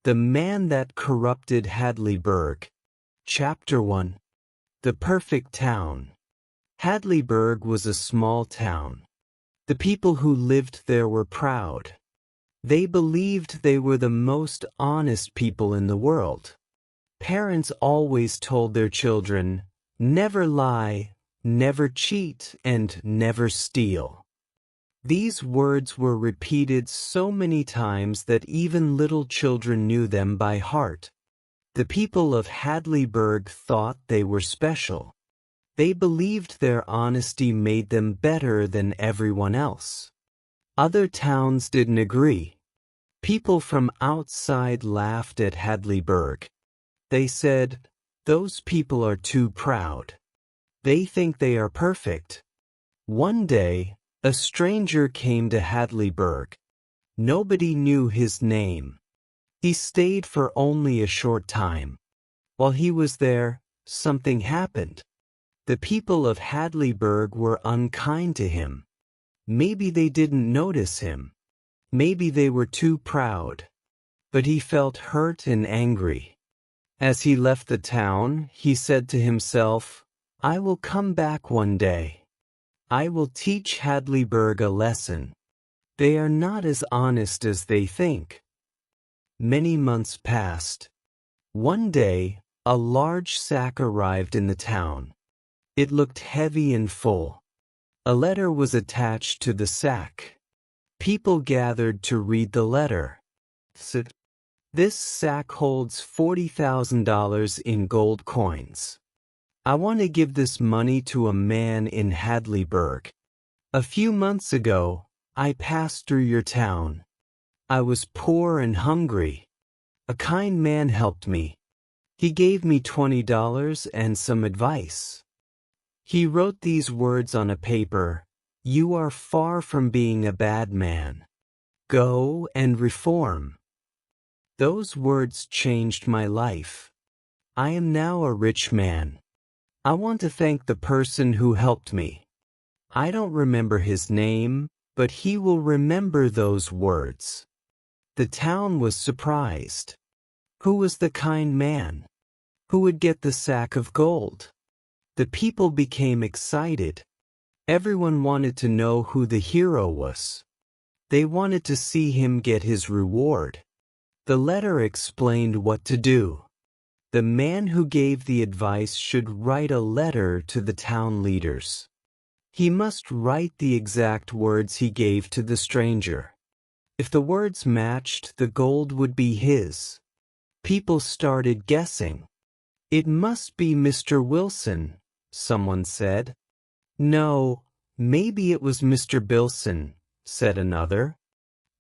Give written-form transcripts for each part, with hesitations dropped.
The Man That Corrupted Hadleyburg. Chapter 1. The Perfect Town. Hadleyburg was a small town. The people who lived there were proud. They believed they were the most honest people in the world. Parents always told their children, "Never lie, never cheat, and never steal." These words were repeated so many times that even little children knew them by heart. The people of Hadleyburg thought they were special. They believed their honesty made them better than everyone else. Other towns didn't agree. People from outside laughed at Hadleyburg. They said, "Those people are too proud. They think they are perfect." One day, a stranger came to Hadleyburg. Nobody knew his name. He stayed for only a short time. While he was there, something happened. The people of Hadleyburg were unkind to him. Maybe they didn't notice him. Maybe they were too proud. But he felt hurt and angry. As he left the town, he said to himself, "I will come back one day. I will teach Hadleyburg a lesson. They are not as honest as they think." Many months passed. One day, a large sack arrived in the town. It looked heavy and full. A letter was attached to the sack. People gathered to read the letter. "This sack holds $40,000 in gold coins. I want to give this money to a man in Hadleyburg. A few months ago, I passed through your town. I was poor and hungry. A kind man helped me. He gave me $20 and some advice." He wrote these words on a paper, "You are far from being a bad man. Go and reform." Those words changed my life. I am now a rich man. I want to thank the person who helped me. I don't remember his name, but he will remember those words. The town was surprised. Who was the kind man? Who would get the sack of gold? The people became excited. Everyone wanted to know who the hero was. They wanted to see him get his reward. The letter explained what to do. The man who gave the advice should write a letter to the town leaders. He must write the exact words he gave to the stranger. If the words matched, the gold would be his. People started guessing. "It must be Mr. Wilson," someone said. "No, maybe it was Mr. Bilson," said another.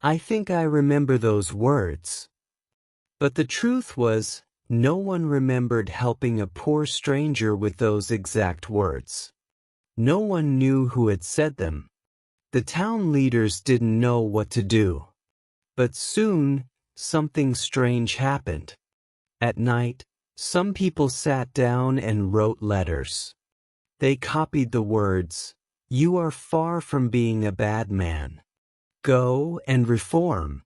"I think I remember those words." But the truth was, no one remembered helping a poor stranger with those exact words. No one knew who had said them. The town leaders didn't know what to do. But soon, something strange happened. At night, some people sat down and wrote letters. They copied the words, "You are far from being a bad man. Go and reform."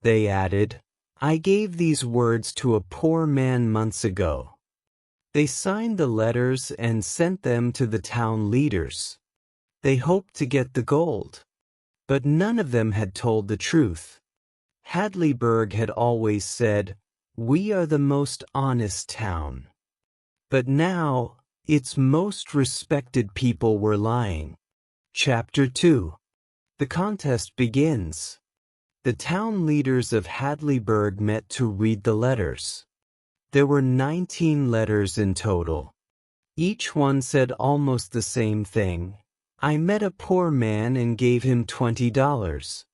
They added, "I gave these words to a poor man months ago." They signed the letters and sent them to the town leaders. They hoped to get the gold. But none of them had told the truth. Hadleyburg had always said, "We are the most honest town." But now, its most respected people were lying. Chapter 2. The contest begins. The town leaders of Hadleyburg met to read the letters. There were 19 letters in total. Each one said almost the same thing. "I met a poor man and gave him $20.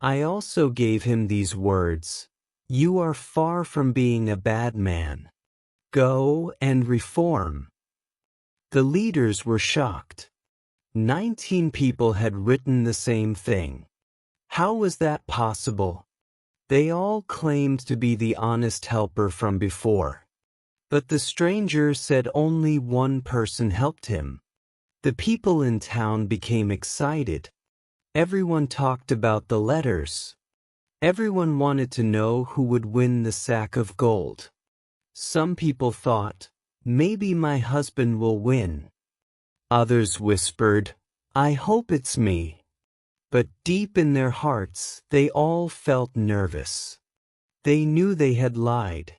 I also gave him these words, 'You are far from being a bad man. Go and reform.'" The leaders were shocked. 19 people had written the same thing. How was that possible? They all claimed to be the honest helper from before. But the stranger said only one person helped him. The people in town became excited. Everyone talked about the letters. Everyone wanted to know who would win the sack of gold. Some people thought, maybe my husband will win. Others whispered, I hope it's me. But deep in their hearts, they all felt nervous. They knew they had lied.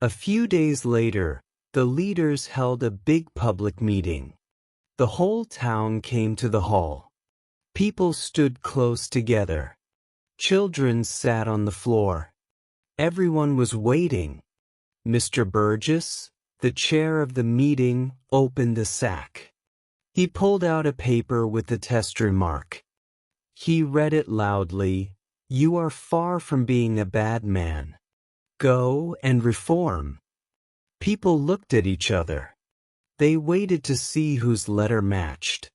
A few days later, the leaders held a big public meeting. The whole town came to the hall. People stood close together. Children sat on the floor. Everyone was waiting. Mr. Burgess, the chair of the meeting, opened the sack. He pulled out a paper with the test remark. He read it loudly. You are far from being a bad man. Go and reform. People looked at each other. They waited to see whose letter matched.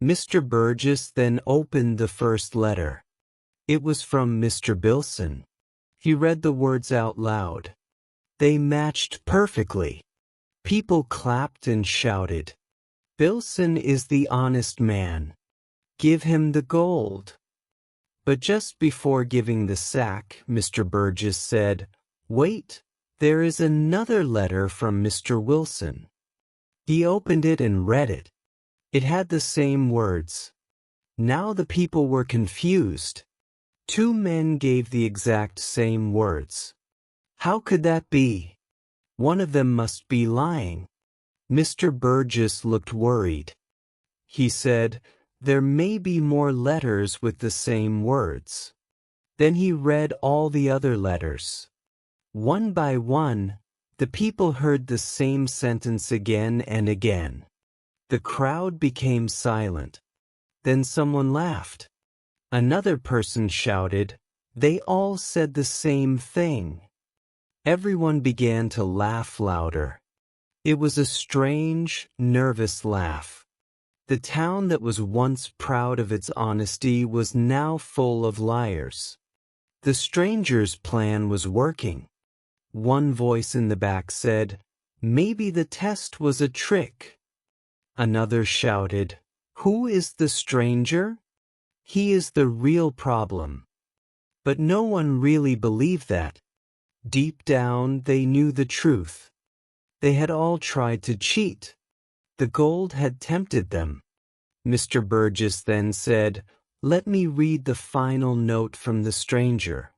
Mr. Burgess then opened the first letter. It was from Mr. Bilson. He read the words out loud. They matched perfectly. People clapped and shouted. Bilson is the honest man. Give him the gold. But just before giving the sack, Mr. Burgess said, Wait, there is another letter from Mr. Wilson. He opened it and read it. It had the same words. Now the people were confused. Two men gave the exact same words. How could that be? One of them must be lying. Mr. Burgess looked worried. He said, There may be more letters with the same words. Then he read all the other letters. One by one, the people heard the same sentence again and again. The crowd became silent. Then someone laughed. Another person shouted. They all said the same thing. Everyone began to laugh louder. It was a strange, nervous laugh. The town that was once proud of its honesty was now full of liars. The stranger's plan was working. One voice in the back said, Maybe the test was a trick. Another shouted, Who is the stranger? He is the real problem. But no one really believed that. Deep down, they knew the truth. They had all tried to cheat. The gold had tempted them. Mr. Burgess then said, Let me read the final note from the stranger.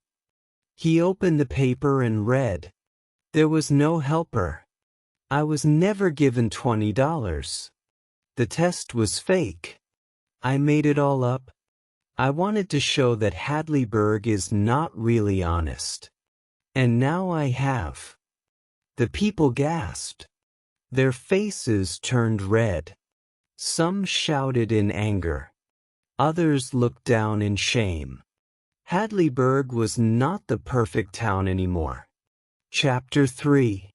He opened the paper and read, There was no helper. I was never given $20. The test was fake. I made it all up. I wanted to show that Hadleyburg is not really honest. And now I have. The people gasped. Their faces turned red. Some shouted in anger. Others looked down in shame. Hadleyburg was not the perfect town anymore. Chapter 3.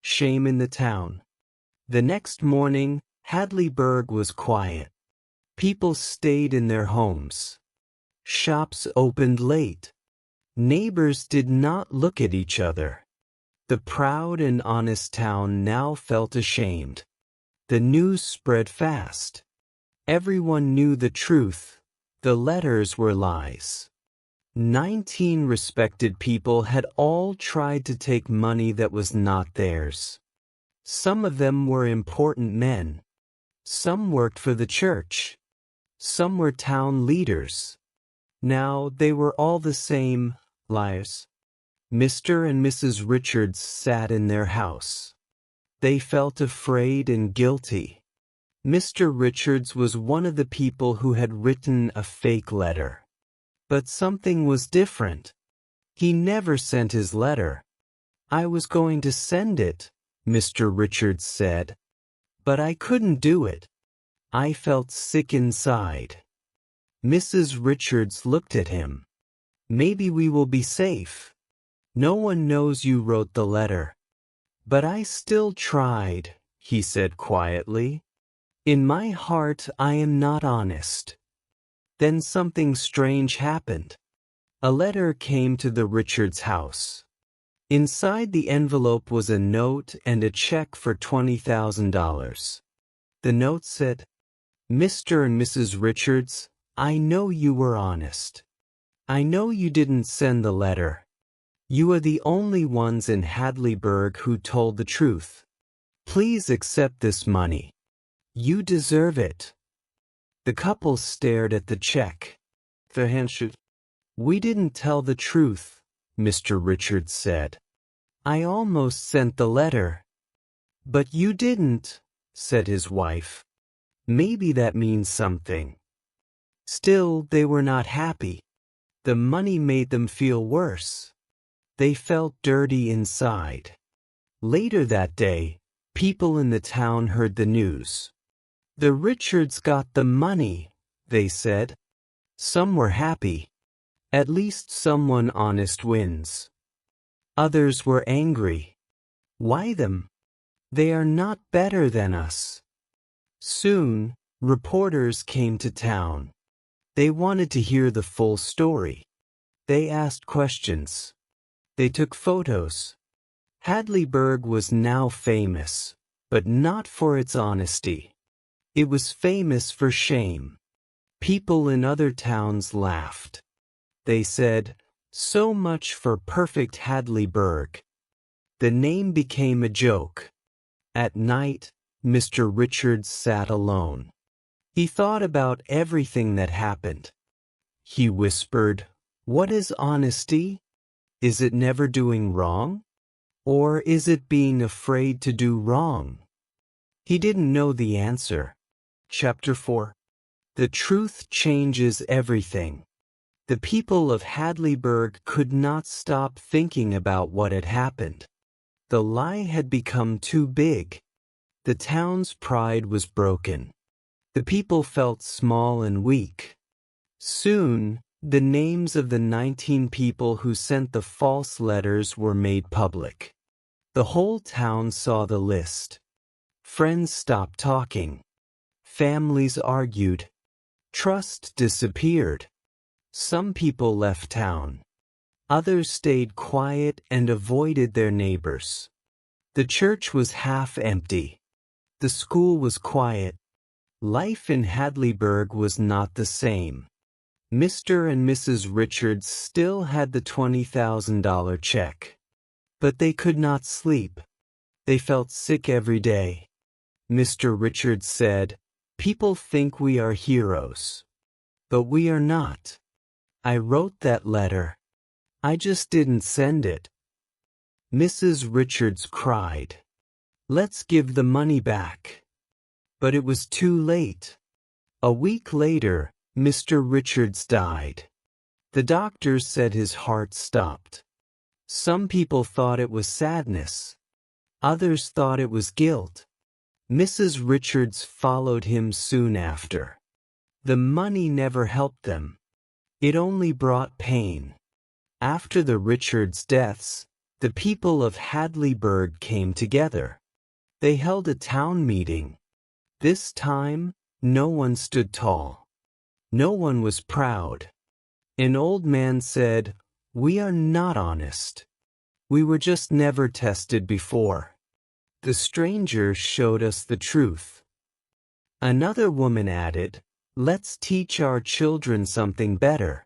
Shame in the Town. The next morning, Hadleyburg was quiet. People stayed in their homes. Shops opened late. Neighbors did not look at each other. The proud and honest town now felt ashamed. The news spread fast. Everyone knew the truth. The letters were lies. 19 respected people had all tried to take money that was not theirs. Some of them were important men. Some worked for the church. Some were town leaders. Now they were all the same, liars. Mr. and Mrs. Richards sat in their house. They felt afraid and guilty. Mr. Richards was one of the people who had written a fake letter. But something was different. He never sent his letter. I was going to send it, Mr. Richards said. But I couldn't do it. I felt sick inside. Mrs. Richards looked at him. Maybe we will be safe. No one knows you wrote the letter. But I still tried, he said quietly. In my heart, I am not honest. Then something strange happened. A letter came to the Richards house. Inside the envelope was a note and a check for $20,000. The note said, Mr. and Mrs. Richards, I know you were honest. I know you didn't send the letter. You are the only ones in Hadleyburg who told the truth. Please accept this money. You deserve it." The couple stared at the check. "We didn't tell the truth," Mr. Richards said. "I almost sent the letter." "But you didn't," said his wife. "Maybe that means something." Still, they were not happy. The money made them feel worse. They felt dirty inside. Later that day, people in the town heard the news. "The Richards got the money," they said. Some were happy. At least someone honest wins. Others were angry. Why them? They are not better than us. Soon, reporters came to town. They wanted to hear the full story. They asked questions. They took photos. Hadleyburg was now famous, but not for its honesty. It was famous for shame. People in other towns laughed. They said, "So much for perfect Hadleyburg." The name became a joke. At night, Mr. Richards sat alone. He thought about everything that happened. He whispered, "What is honesty? Is it never doing wrong? Or is it being afraid to do wrong?" He didn't know the answer. Chapter 4. The truth changes everything. The people of Hadleyburg could not stop thinking about what had happened. The lie had become too big. The town's pride was broken. The people felt small and weak. Soon, the names of the 19 people who sent the false letters were made public. The whole town saw the list. Friends stopped talking. Families argued. Trust disappeared. Some people left town. Others stayed quiet and avoided their neighbors. The church was half empty. The school was quiet. Life in Hadleyburg was not the same. Mr. and Mrs. Richards still had the $20,000 check. But they could not sleep. They felt sick every day. Mr. Richards said, "People think we are heroes. But we are not. I wrote that letter. I just didn't send it." Mrs. Richards cried. "Let's give the money back." But it was too late. A week later, Mr. Richards died. The doctors said his heart stopped. Some people thought it was sadness. Others thought it was guilt. Mrs. Richards followed him soon after. The money never helped them. It only brought pain. After the Richards' deaths, the people of Hadleyburg came together. They held a town meeting. This time, no one stood tall. No one was proud. An old man said, "We are not honest. We were just never tested before. The stranger showed us the truth." Another woman added, "Let's teach our children something better.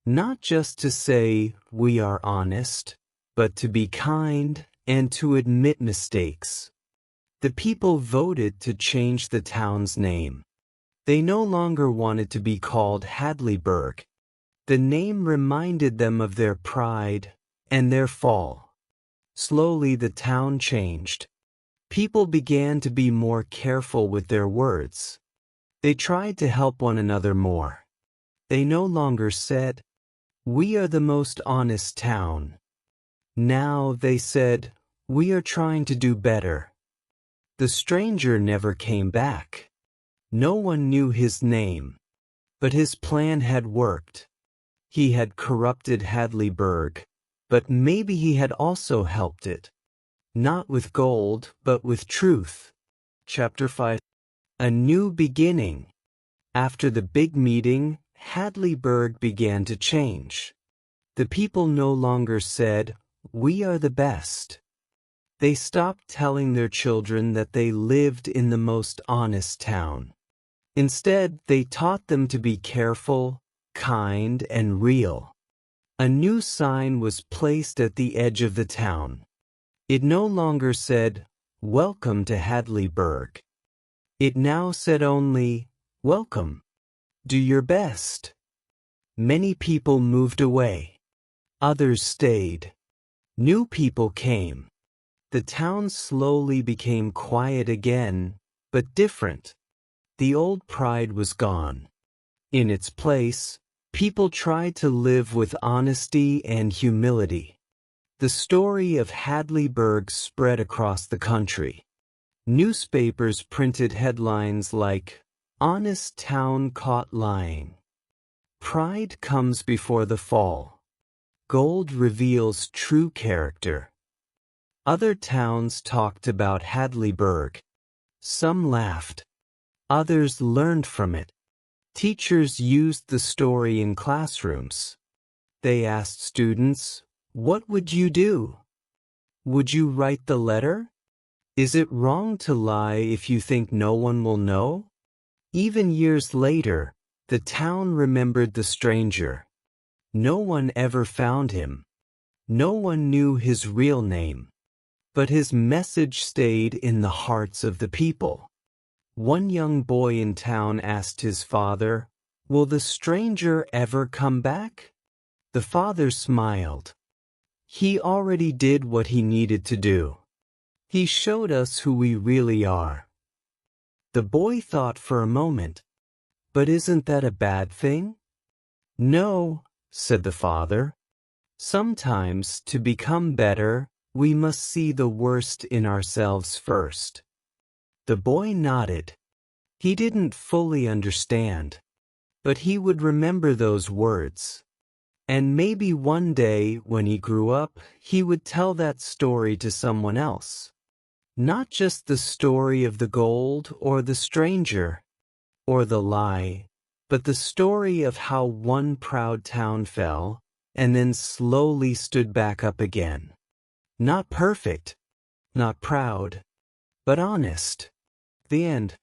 Not just to say we are honest, but to be kind and to admit mistakes." The people voted to change the town's name. They no longer wanted to be called Hadleyburg. The name reminded them of their pride and their fall. Slowly the town changed. People began to be more careful with their words. They tried to help one another more. They no longer said, "We are the most honest town." Now they said, "We are trying to do better." The stranger never came back. No one knew his name. But his plan had worked. He had corrupted Hadleyburg, but maybe he had also helped it. Not with gold, but with truth. Chapter 5. A new beginning. After the big meeting, Hadleyburg began to change. The people no longer said, "We are the best." They stopped telling their children that they lived in the most honest town. Instead, they taught them to be careful, kind, and real. A new sign was placed at the edge of the town. It no longer said, "Welcome to Hadleyburg." It now said only, "Welcome. Do your best." Many people moved away. Others stayed. New people came. The town slowly became quiet again, but different. The old pride was gone. In its place, people tried to live with honesty and humility. The story of Hadleyburg spread across the country. Newspapers printed headlines like, "Honest Town Caught Lying." "Pride Comes Before the Fall." "Gold Reveals True Character." Other towns talked about Hadleyburg. Some laughed. Others learned from it. Teachers used the story in classrooms. They asked students, "What would you do? Would you write the letter? Is it wrong to lie if you think no one will know?" Even years later, the town remembered the stranger. No one ever found him. No one knew his real name. But his message stayed in the hearts of the people. One young boy in town asked his father, "Will the stranger ever come back?" The father smiled. "He already did what he needed to do. He showed us who we really are." The boy thought for a moment, "But isn't that a bad thing?" "No," said the father. "Sometimes, to become better, we must see the worst in ourselves first." The boy nodded. He didn't fully understand, but he would remember those words. And maybe one day, when he grew up, he would tell that story to someone else. Not just the story of the gold or the stranger or the lie, but the story of how one proud town fell and then slowly stood back up again. Not perfect, not proud, but honest. The end.